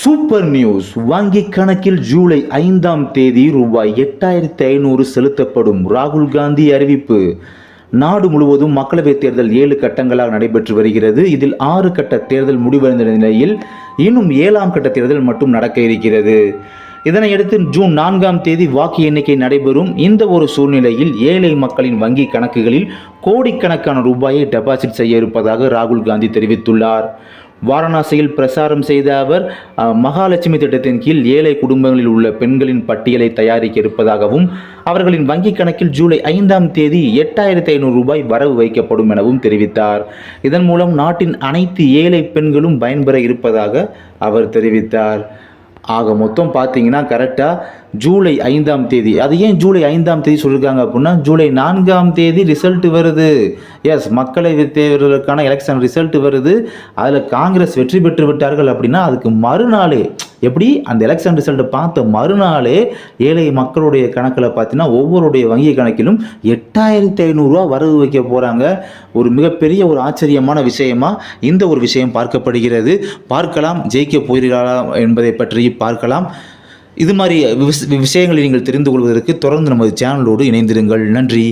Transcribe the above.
Super news! வங்கி கணக்கில் ஜூலை 5ஆம் தேதி ரூபாய் 8500 செலுத்தப்படும். ராகுல் காந்தி அறிவிப்பு. நாடு முழுவதும் மக்களவைத் தேர்தல் 7 கட்டங்களாக நடைபெற்று வருகிறது. இதில் 6 கட்ட தேர்தல் முடிவடைந்த நிலையில் இன்னும் 7ஆம் கட்ட தேர்தல் மட்டும் நடக்க இருக்கிறது. இதனையடுத்து ஜூன் 4ஆம் தேதி வாக்கு எண்ணிக்கை நடைபெறும். இந்த ஒரு சூழ்நிலையில் ஏழை மக்களின் வங்கி கணக்குகளில் கோடிக்கணக்கான ரூபாயை டெபாசிட் செய்ய இருப்பதாக ராகுல் காந்தி தெரிவித்துள்ளார். வாரணாசியில் பிரசாரம் செய்த அவர் மகாலட்சுமி திட்டத்தின் கீழ் ஏழை குடும்பங்களில் உள்ள பெண்களின் பட்டியலை தயாரிக்க இருப்பதாகவும் அவர்களின் வங்கி கணக்கில் ஜூலை 5ஆம் தேதி 8500 ரூபாய் வரவு வைக்கப்படும் எனவும் தெரிவித்தார். இதன் மூலம் நாட்டின் அனைத்து ஏழை பெண்களும் பயன்பெற இருப்பதாக அவர் தெரிவித்தார். ஆக மொத்தம் பார்த்தீங்கன்னா கரெக்டாக ஜூலை 5ஆம் தேதி, அது ஏன் ஜூலை 5ஆம் தேதி சொல்லியிருக்காங்க அப்படின்னா, ஜூலை 4ஆம் தேதி ரிசல்ட் வருது. எஸ், மக்களவை தேர்தலுக்கான எலெக்ஷன் ரிசல்ட் வருது. அதில் காங்கிரஸ் வெற்றி பெற்று விட்டார்கள் அப்படின்னா அதுக்கு மறுநாளே, எப்படி அந்த எலெக்ஷன் ரிசல்ட்டை பார்த்த மறுநாளே ஏழை மக்களுடைய கணக்கில் பார்த்தீங்கன்னா ஒவ்வொருடைய வங்கி கணக்கிலும் 8500 ரூபா வரவு வைக்க போகிறாங்க. ஒரு மிகப்பெரிய ஒரு ஆச்சரியமான விஷயமா இந்த ஒரு விஷயம் பார்க்கப்படுகிறது. பார்க்கலாம், ஜெயிக்க போகிறீர்களா என்பதை பற்றி பார்க்கலாம். இது மாதிரி விஷயங்களை நீங்கள் தெரிந்து கொள்வதற்கு தொடர்ந்து நமது சேனலோடு இணைந்திருங்கள். நன்றி.